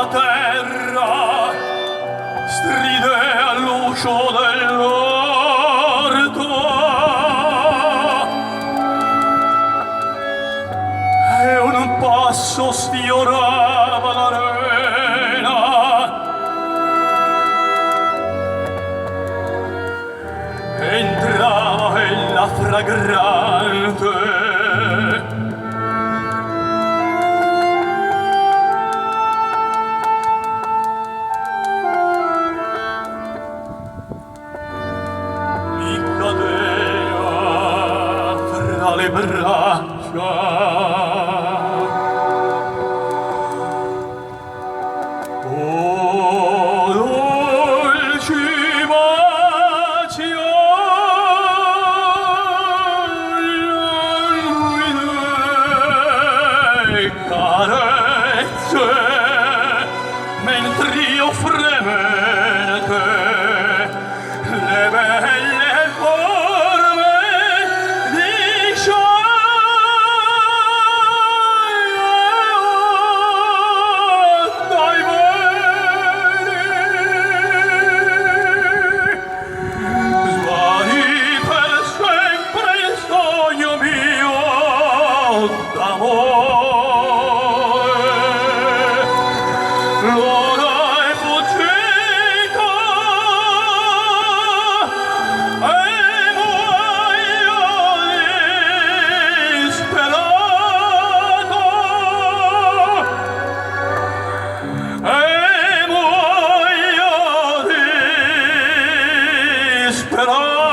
terra stride all'uscio dell'orto e un passo sfiorava l'arena. Entrava ella fragrante le braccia. Oh, dolci baci, e carezze, mentre io fremente le belle forme di dai veri sguardi per sempre il sogno mio d'amore. L'ora è fuggita e muoio disperato, e muoio disperato.